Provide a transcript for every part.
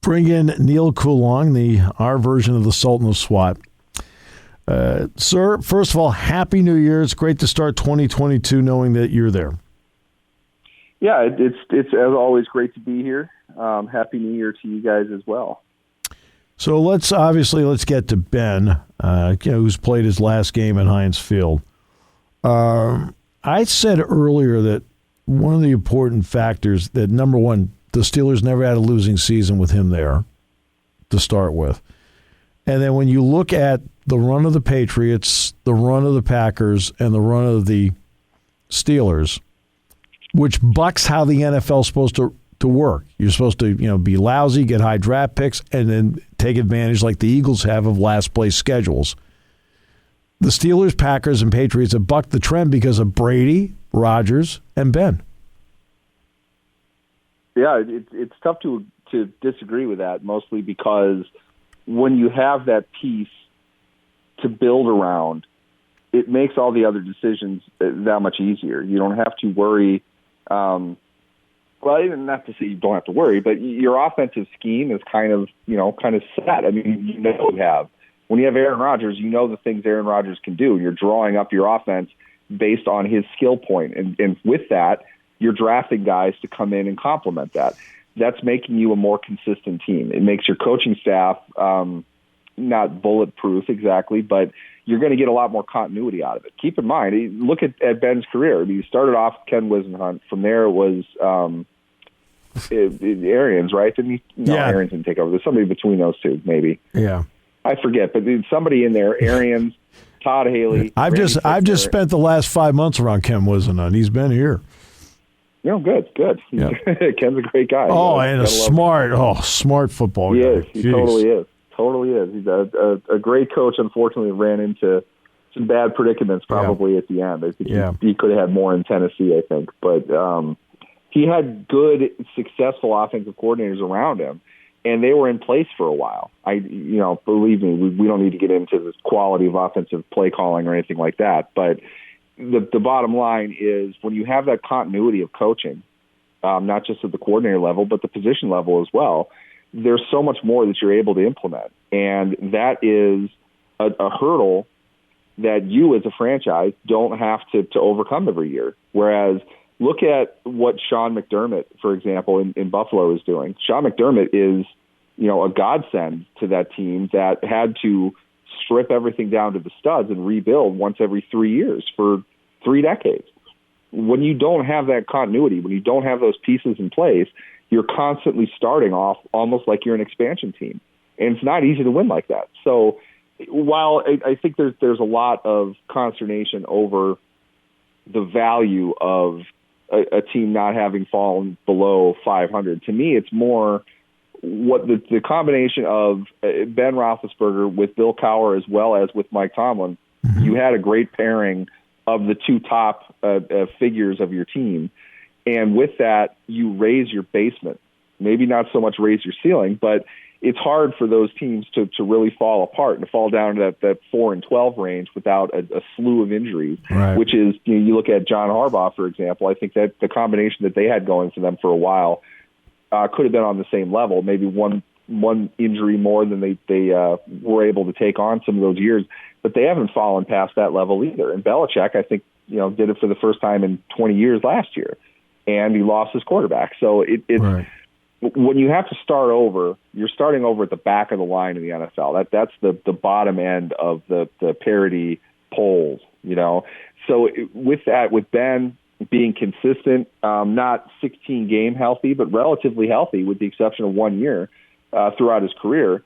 bring in Neal Coolong, our version of the Sultan of SWAT. Sir, first of all, Happy New Year. It's great to start 2022 knowing that you're there. Yeah, it's as always great to be here. Happy New Year to you guys as well. So let's get to Ben, who's played his last game at Heinz Field. I said earlier that one of the important factors that, number one, the Steelers never had a losing season with him there to start with. And then when you look at the run of the Patriots, the run of the Packers, and the run of the Steelers, which bucks how the NFL is supposed to work. You're supposed to, be lousy, get high draft picks, and then take advantage like the Eagles have of last place schedules. The Steelers, Packers, and Patriots have bucked the trend because of Brady, Rodgers, and Ben. Yeah, it's tough to disagree with that, mostly because when you have that piece to build around, it makes all the other decisions that much easier. You don't have to worry. Well, even not to say you don't have to worry, but your offensive scheme is kind of set. I mean, you have. When you have Aaron Rodgers, you know the things Aaron Rodgers can do. You're drawing up your offense based on his skill point. And with that, you're drafting guys to come in and complement that. That's making you a more consistent team. It makes your coaching staff not bulletproof exactly, but you're going to get a lot more continuity out of it. Keep in mind, look at Ben's career. I mean, he started off Ken Wisenhunt. From there, it was Arians, right? Didn't he? No, yeah. Arians didn't take over. There's somebody between those two, maybe. Yeah. I forget, but there's somebody in there, Arians, Todd Haley. I've just spent the last 5 months around Ken Wisenhunt. He's been here. Good. Yeah. Ken's a great guy. Oh, and smart football guy. He totally is. He's a great coach. Unfortunately, ran into some bad predicaments probably at the end. I think he could have had more in Tennessee, I think. But he had good, successful offensive coordinators around him, and they were in place for a while. Believe me, we don't need to get into the quality of offensive play calling or anything like that. But the bottom line is when you have that continuity of coaching, not just at the coordinator level, but the position level as well, there's so much more that you're able to implement. And that is a hurdle that you as a franchise don't have to overcome every year. Whereas look at what Sean McDermott, for example, in Buffalo is doing. Sean McDermott is, a godsend to that team that had to strip everything down to the studs and rebuild once every 3 years for 3 decades. When you don't have that continuity, when you don't have those pieces in place, you're constantly starting off almost like you're an expansion team. And it's not easy to win like that. So while I think there's a lot of consternation over the value of a team not having fallen below 500, to me it's more what the combination of Ben Roethlisberger with Bill Cowher as well as with Mike Tomlin. Mm-hmm. You had a great pairing of the two top figures of your team. And with that, you raise your basement. Maybe not so much raise your ceiling, but it's hard for those teams to really fall apart and to fall down to that 4-12 range without a slew of injuries, right. Which is, you look at John Harbaugh, for example. I think that the combination that they had going for them for a while could have been on the same level, maybe one injury more than they were able to take on some of those years, but they haven't fallen past that level either. And Belichick, I think, did it for the first time in 20 years last year, and he lost his quarterback. So it's right. When you have to start over, you're starting over at the back of the line in the NFL. That's the bottom end of the parity polls, So with that, with Ben being consistent, not 16 game healthy, but relatively healthy with the exception of 1 year throughout his career.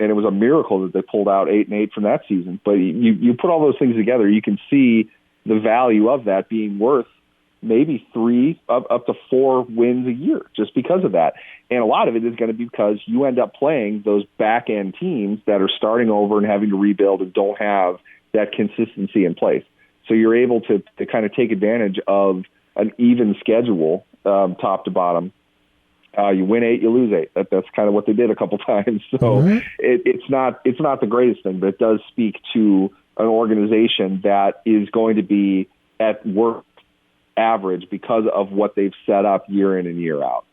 And it was a miracle that they pulled out 8-8 from that season. But you put all those things together, you can see the value of that being worth maybe 3 up to 4 wins a year just because of that. And a lot of it is going to be because you end up playing those back-end teams that are starting over and having to rebuild and don't have that consistency in place. So you're able to kind of take advantage of an even schedule top to bottom. You win 8, you lose 8. That's kind of what they did a couple times. So mm-hmm. It's not the greatest thing, but it does speak to an organization that is going to be at work average because of what they've set up year in and year out.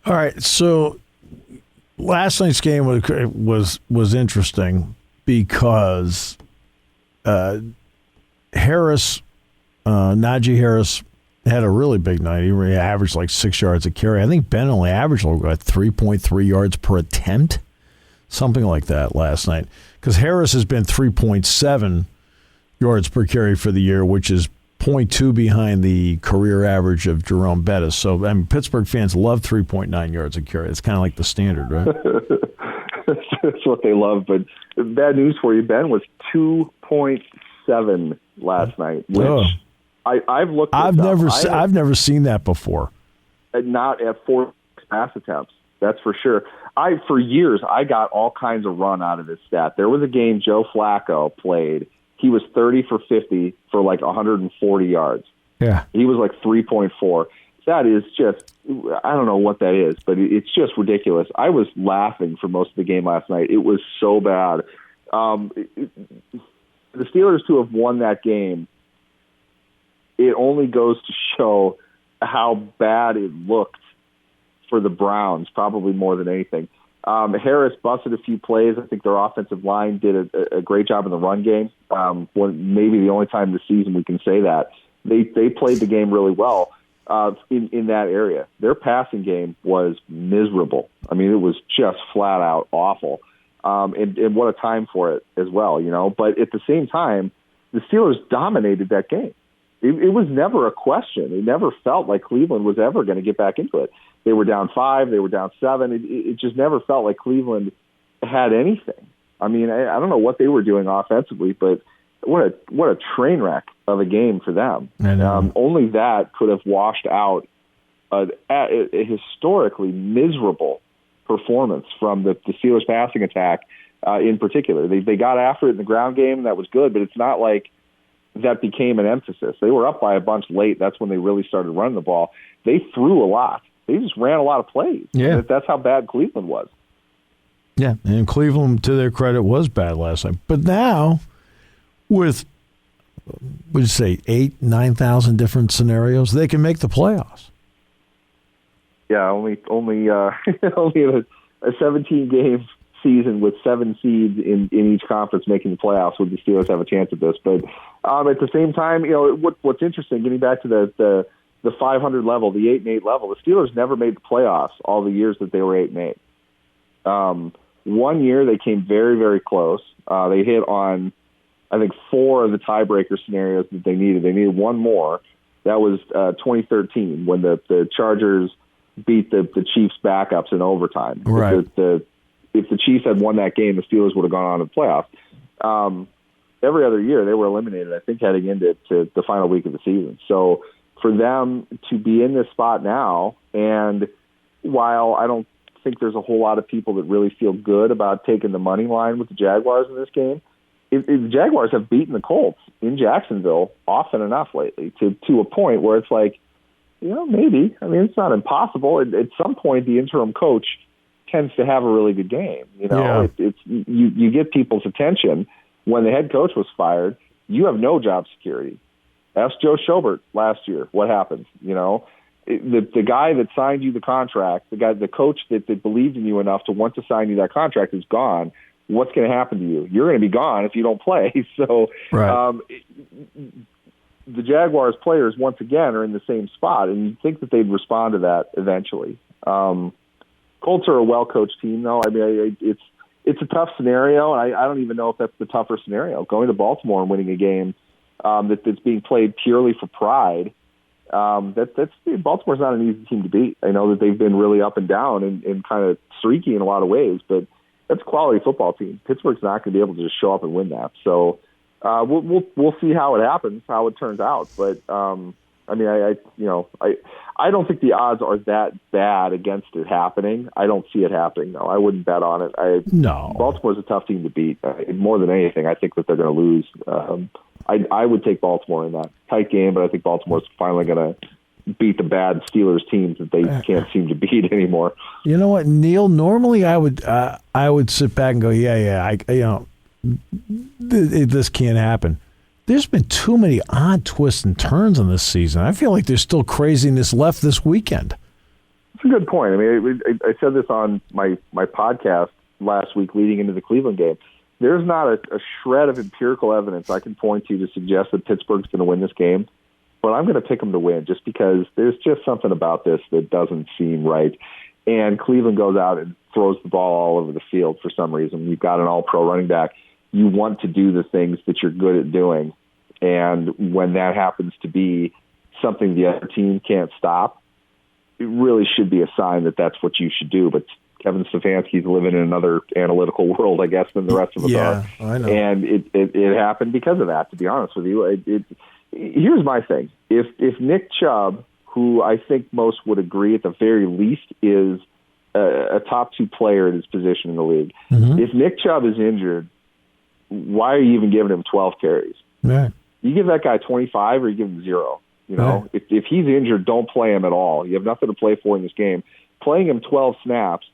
All right, so last night's game was interesting because Najee Harris had a really big night. He averaged like 6 yards a carry. I think Ben only averaged like 3.3 yards per attempt, something like that last night. Because Harris has been 3.7 yards per carry for the year, which is 0.2 behind the career average of Jerome Bettis. So, Pittsburgh fans love 3.9 yards a carry. It's kind of like the standard, right? That's what they love. But bad news for you, Ben was 2.7 last night, which I've looked. I've never seen that before. Not at 4 pass attempts. That's for sure. For years, I got all kinds of run out of this stat. There was a game Joe Flacco played. He was 30 for 50 for like 140 yards. Yeah. He was like 3.4. That is just, I don't know what that is, but it's just ridiculous. I was laughing for most of the game last night. It was so bad. The Steelers to have won that game, it only goes to show how bad it looked for the Browns, probably more than anything. Harris busted a few plays. I think their offensive line did a great job in the run game. Maybe the only time this season we can say that. They played the game really well in that area. Their passing game was miserable. I mean, it was just flat out awful. And what a time for it as well, you know. But at the same time, the Steelers dominated that game. It was never a question. It never felt like Cleveland was ever going to get back into it. They were down 5. They were down 7. It just never felt like Cleveland had anything. I mean, I don't know what they were doing offensively, but what a train wreck of a game for them. Only that could have washed out a historically miserable performance from the Steelers passing attack in particular. They got after it in the ground game, and that was good, but it's not like that became an emphasis. They were up by a bunch late. That's when they really started running the ball. They threw a lot. They just ran a lot of plays. Yeah. That's how bad Cleveland was. Yeah, and Cleveland, to their credit, was bad last night. But now, with, what did you say, 8,000, 9,000 different scenarios, they can make the playoffs. Yeah, only a 17-game season with 7 seeds in each conference making the playoffs would the Steelers have a chance at this. But at the same time, you know, what's interesting, getting back to the 500 level, the 8-8 level, the Steelers never made the playoffs all the years that they were 8-8. One year they came very, very close. They hit on, I think, 4 of the tiebreaker scenarios that they needed. They needed one more. That was 2013 when the Chargers beat the Chiefs' backups in overtime. Right. If the Chiefs had won that game, the Steelers would have gone on to the playoffs. Every other year, they were eliminated, I think, heading into the final week of the season. So for them to be in this spot now, and while I don't think there's a whole lot of people that really feel good about taking the money line with the Jaguars in this game, the Jaguars have beaten the Colts in Jacksonville often enough lately to a point where it's like, you know, maybe. I mean, it's not impossible. At some point, the interim coach tends to have a really good game. You know, you get people's attention. When the head coach was fired, you have no job security. Ask Joe Schobert last year what happened. You know, the guy that signed you the contract, the coach that believed in you enough to want to sign you that contract is gone. What's going to happen to you? You're going to be gone if you don't play. So right. The Jaguars players once again are in the same spot, and you'd think that they'd respond to that eventually. Colts are a well-coached team, though. I mean, it's a tough scenario, and I don't even know if that's the tougher scenario. Going to Baltimore and winning a game that's being played purely for pride, Baltimore's not an easy team to beat. I know that they've been really up and down and kind of streaky in a lot of ways, but that's a quality football team. Pittsburgh's not going to be able to just show up and win that. So we'll see how it happens, how it turns out, but. I mean, I don't think the odds are that bad against it happening. I don't see it happening, though. I wouldn't bet on it. No. Baltimore's a tough team to beat. More than anything, I think that they're going to lose. I would take Baltimore in that tight game, but I think Baltimore's finally going to beat the bad Steelers teams that they can't seem to beat anymore. You know what, Neal? Normally, I would sit back and go, this can't happen. There's been too many odd twists and turns in this season. I feel like there's still craziness left this weekend. a good point. I mean, I said this on my podcast last week leading into the Cleveland game. There's not a shred of empirical evidence I can point to suggest that Pittsburgh's going to win this game, but I'm going to pick them to win just because there's just something about this that doesn't seem right. And Cleveland goes out and throws the ball all over the field for some reason. You've got an all-pro running back. You want to do the things that you're good at doing, and when that happens to be something the other team can't stop, it really should be a sign that that's what you should do. But Kevin Stefanski's living in another analytical world, I guess, than the rest of us are. I know. And it happened because of that, to be honest with you. Here's my thing. If Nick Chubb, who I think most would agree at the very least is a top 2 player at his position in the league, if Nick Chubb is injured, why are you even giving him 12 carries? Right. You give that guy 25 or you give him 0. You know, right. If he's injured, don't play him at all. You have nothing to play for in this game. Playing him 12 snaps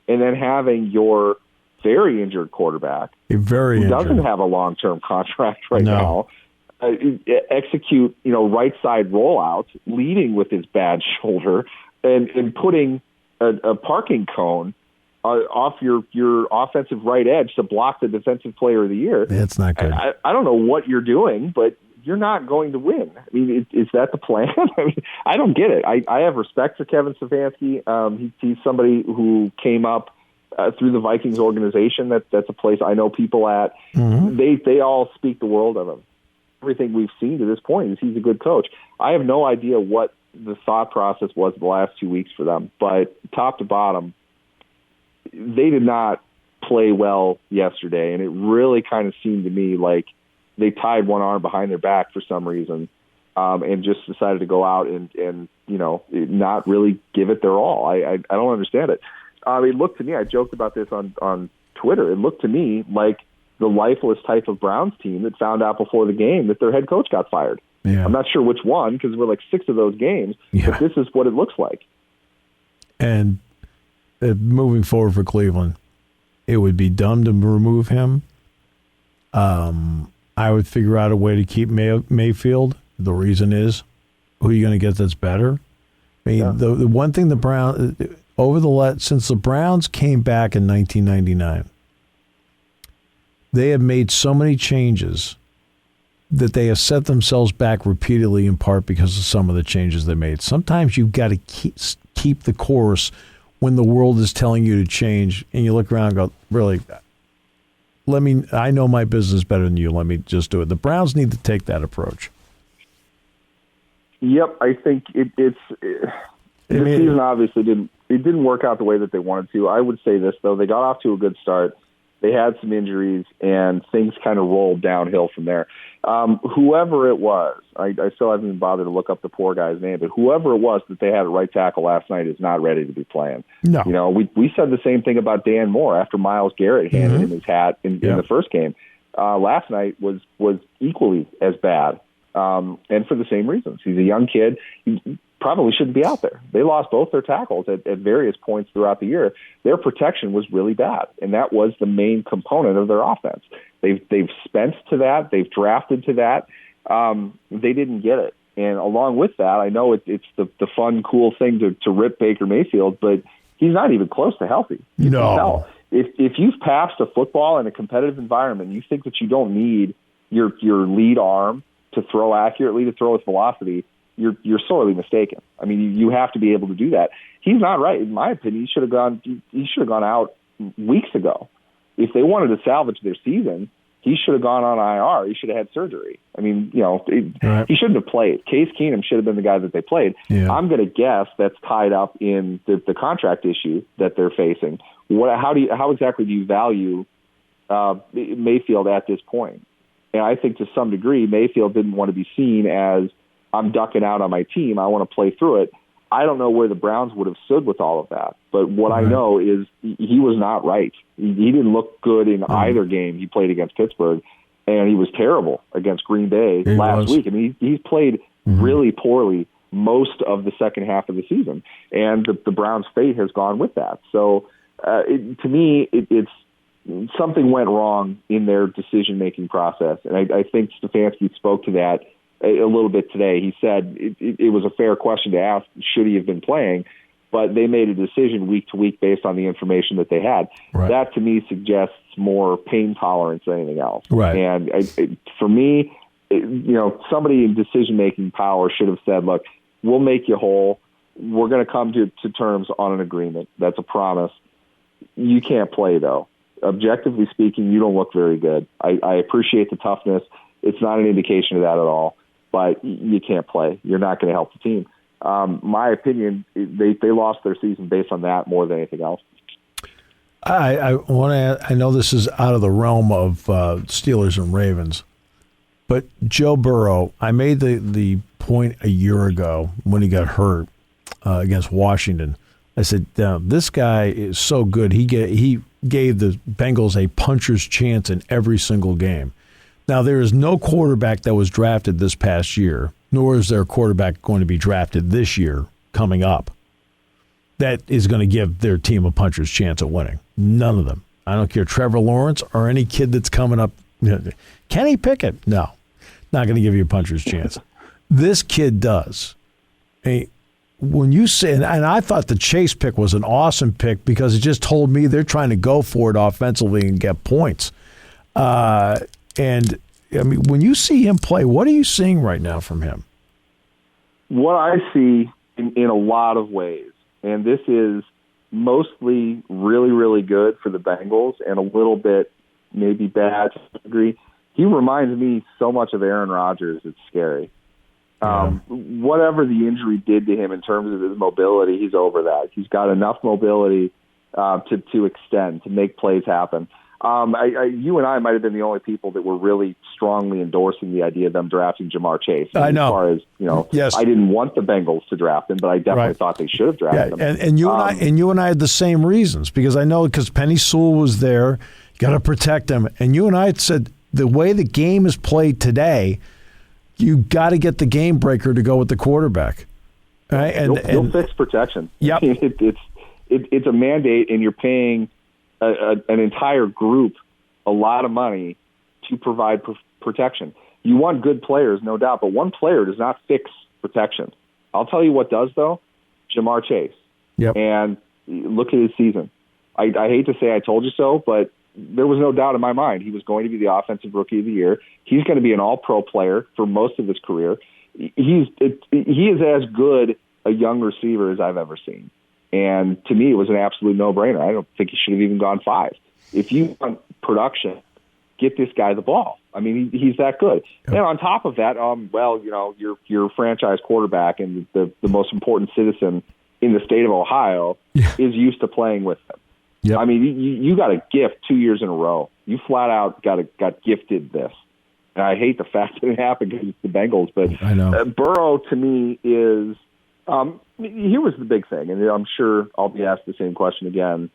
and then having your very injured quarterback, who doesn't have a long-term contract now, execute, right side rollouts, leading with his bad shoulder, and putting a parking cone off your offensive right edge to block the defensive player of the year. It's not good. I don't know what you're doing, but you're not going to win. I mean, is that the plan? I mean, I don't get it. I have respect for Kevin Stefanski. He's somebody who came up through the Vikings organization. That's a place I know people at. They all speak the world of him. Everything we've seen to this point is he's a good coach. I have no idea what the thought process was the last 2 weeks for them, but top to bottom, they did not play well yesterday, and it really kind of seemed to me like they tied one arm behind their back for some reason, and just decided to go out and not really give it their all. I don't understand it. It looked to me, I joked about this on Twitter, it looked to me like the lifeless type of Browns team that found out before the game that their head coach got fired. Yeah. I'm not sure which one because we're like 6 of those games, but this is what it looks like. And moving forward for Cleveland, it would be dumb to remove him. I would figure out a way to keep Mayfield. The reason is, who are you going to get that's better? I mean, the one thing since the Browns came back in 1999, they have made so many changes that they have set themselves back repeatedly, in part because of some of the changes they made. Sometimes you've got to keep the course when the world is telling you to change, and you look around and go, really, I know my business better than you. Let me just do it. The Browns need to take that approach. Yep, I think the season obviously didn't work out the way that they wanted to. I would say this, though. They got off to a good start. They had some injuries, and things kind of rolled downhill from there. Whoever it was, I still haven't even bothered to look up the poor guy's name, but whoever it was that they had at right tackle last night is not ready to be playing. No. We said the same thing about Dan Moore after Myles Garrett handed him his hat in the first game. Last night was equally as bad, and for the same reasons. He's a young kid. He probably shouldn't be out there. They lost both their tackles at various points throughout the year. Their protection was really bad, and that was the main component of their offense. They've spent to that. They've drafted to that. They didn't get it. And along with that, I know it's the fun, cool thing to rip Baker Mayfield, but he's not even close to healthy. No. If you've passed a football in a competitive environment, you think that you don't need your lead arm to throw accurately, to throw with velocity, you're sorely mistaken. I mean, you have to be able to do that. He's not right, in my opinion. He should have gone out weeks ago. If they wanted to salvage their season, he should have gone on IR. He should have had surgery. I mean, he shouldn't have played. Case Keenum should have been the guy that they played. Yeah. I'm going to guess that's tied up in the contract issue that they're facing. How exactly do you value Mayfield at this point? And I think to some degree, Mayfield didn't want to be seen as, I'm ducking out on my team, I want to play through it. I don't know where the Browns would have stood with all of that. But what I know is he was not right. He didn't look good in either game he played against Pittsburgh, and he was terrible against Green Bay last week. I mean, he's played really poorly most of the second half of the season, and the Browns' fate has gone with that. So to me, it's something went wrong in their decision-making process, and I think Stefanski spoke to that a little bit today. He said it was a fair question to ask, should he have been playing? but they made a decision week to week based on the information that they had. Right. That to me suggests more pain tolerance than anything else. Right. And for me, somebody in decision-making power should have said, look, we'll make you whole. We're going to come to terms on an agreement. That's a promise. You can't play, though. Objectively speaking, you don't look very good. I appreciate the toughness. It's not an indication of that at all, but you can't play. You're not going to help the team. My opinion, they lost their season based on that more than anything else. I know this is out of the realm of Steelers and Ravens, but Joe Burrow, I made the point a year ago when he got hurt against Washington. I said, this guy is so good. He gave the Bengals a puncher's chance in every single game. Now, there is no quarterback that was drafted this past year, nor is there a quarterback going to be drafted this year coming up that is going to give their team a puncher's chance at winning. None of them. I don't care, Trevor Lawrence or any kid that's coming up. Kenny Pickett? No, not going to give you a puncher's chance. This kid does. When you say, and I thought the Chase pick was an awesome pick because it just told me they're trying to go for it offensively and get points. And I mean, when you see him play, what are you seeing right now from him? What I see in a lot of ways, and this is mostly really, really good for the Bengals and a little bit maybe bad to a degree. He reminds me so much of Aaron Rodgers. It's scary. Whatever the injury did to him in terms of his mobility, he's over that. He's got enough mobility to extend, to make plays happen. You and I might have been the only people that were really strongly endorsing the idea of them drafting Jamar Chase. I know. As far as, yes. I didn't want the Bengals to draft him, but I definitely thought they should have drafted him. And you and I had the same reasons because I know because Penny Sewell was there, got to protect him. And you and I had said the way the game is played today, you got to get the game breaker to go with the quarterback. Right? You'll fix protection. Yep. It's a mandate, and you're paying an entire group a lot of money to provide protection. You want good players, no doubt, but one player does not fix protection. I'll tell you what does, though, Jamar Chase. Yep. And look at his season. I hate to say I told you so, but there was no doubt in my mind he was going to be the offensive rookie of the year. He's going to be an all-pro player for most of his career. He is as good a young receiver as I've ever seen. And to me, it was an absolute no-brainer. I don't think he should have even gone 5. If you want production, get this guy the ball. I mean, he's that good. Yep. And on top of that, you're a franchise quarterback, and the most important citizen in the state of Ohio is used to playing with him. Yep. I mean, you got a gift 2 years in a row. You flat out got gifted this. And I hate the fact that it happened because it's the Bengals. But I know. Burrow, to me, is here was the big thing, and I'm sure I'll be asked the same question again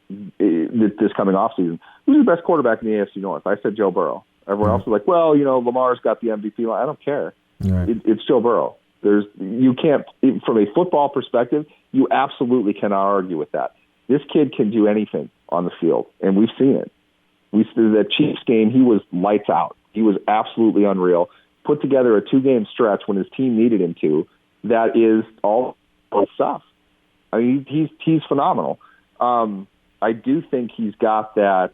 this coming offseason. Who's the best quarterback in the AFC North? I said Joe Burrow. Everyone else was like, well, Lamar's got the MVP line. I don't care. Right. It's Joe Burrow. You can't, from a football perspective, you absolutely cannot argue with that. This kid can do anything on the field, and we've seen it. That Chiefs game, he was lights out. He was absolutely unreal. Put together a 2-game stretch when his team needed him to. That is all stuff. I mean, he's phenomenal. I do think he's got that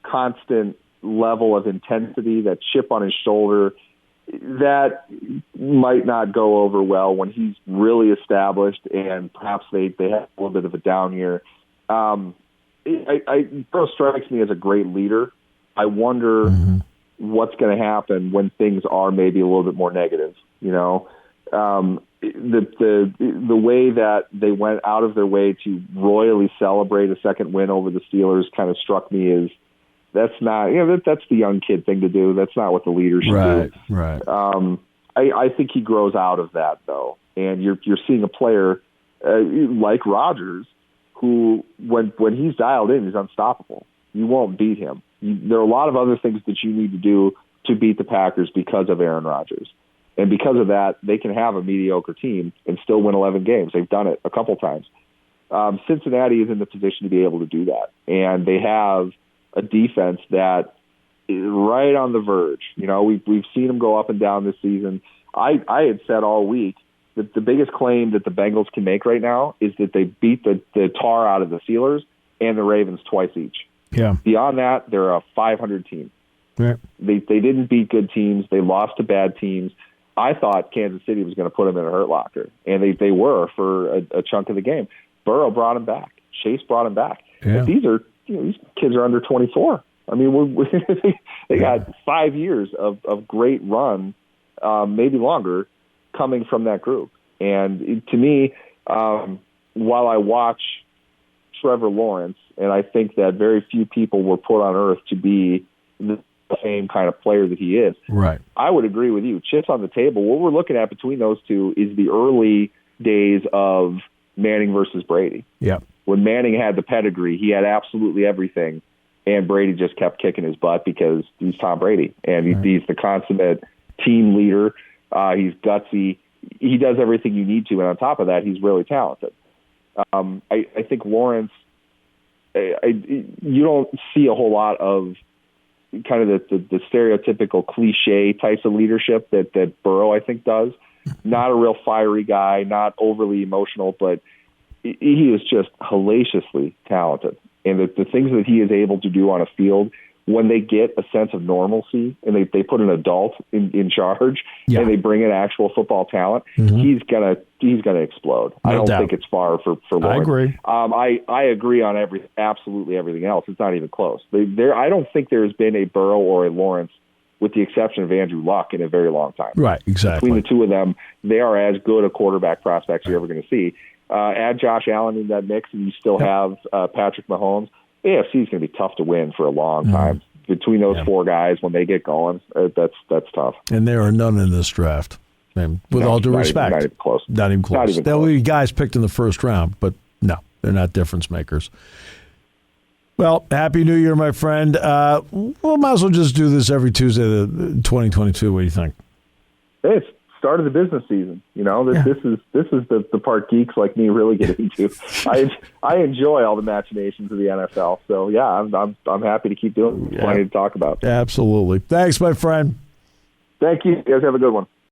constant level of intensity, that chip on his shoulder, that might not go over well when he's really established and perhaps they have a little bit of a down year. Burrow strikes me as a great leader. I wonder what's going to happen when things are maybe a little bit more negative. The way that they went out of their way to royally celebrate a second win over the Steelers kind of struck me as that's not, that's the young kid thing to do. That's not what the leader should do. Right. I think he grows out of that though, and you're seeing a player like Rodgers who, when he's dialed in, is unstoppable. You won't beat him. There are a lot of other things that you need to do to beat the Packers because of Aaron Rodgers. And because of that, they can have a mediocre team and still win 11 games. They've done it a couple times. Cincinnati is in the position to be able to do that. And they have a defense that is right on the verge. We've seen them go up and down this season. I had said all week the biggest claim that the Bengals can make right now is that they beat the tar out of the Steelers and the Ravens twice each. Yeah. Beyond that, they're a 500 team. Right. They didn't beat good teams. They lost to bad teams. I thought Kansas City was going to put them in a hurt locker, and they were for a chunk of the game. Burrow brought him back. Chase brought him back. Yeah. But these kids are under 24. I mean, they got 5 years of great run, maybe longer, coming from that group. And to me, while I watch Trevor Lawrence, and I think that very few people were put on earth to be the same kind of player that he is. Right. I would agree with you. Chips on the table. What we're looking at between those two is the early days of Manning versus Brady. Yeah. When Manning had the pedigree, he had absolutely everything, and Brady just kept kicking his butt because he's Tom Brady, and he's the consummate team leader. He's gutsy. He does everything you need to, and on top of that, he's really talented. I think Lawrence, you don't see a whole lot of kind of the stereotypical cliche types of leadership that Burrow, I think, does. Not a real fiery guy, not overly emotional, but he is just hellaciously talented. And the things that he is able to do on a field, when they get a sense of normalcy and they put an adult in charge and they bring in actual football talent, he's gonna explode. No I don't doubt. think it's far for Lawrence. I agree. I agree on absolutely everything else. It's not even close. I don't think there's been a Burrow or a Lawrence, with the exception of Andrew Luck, in a very long time. Right, exactly. Between the two of them, they are as good a quarterback prospects you're ever going to see. Add Josh Allen in that mix, and you still have Patrick Mahomes. AFC is going to be tough to win for a long time. Between those four guys, when they get going, that's tough. And there are none in this draft. And with all due respect, not even close. Not even close. There will be guys picked in the first round, but no, they're not difference makers. Well, Happy New Year, my friend. We might as well just do this every Tuesday of 2022. What do you think? Hey, it's start of the business season. You know, this is the part geeks like me really get into. I enjoy all the machinations of the NFL. So yeah, I'm happy to keep doing it. Plenty to talk about. Absolutely. Thanks, my friend. Thank you. You guys have a good one.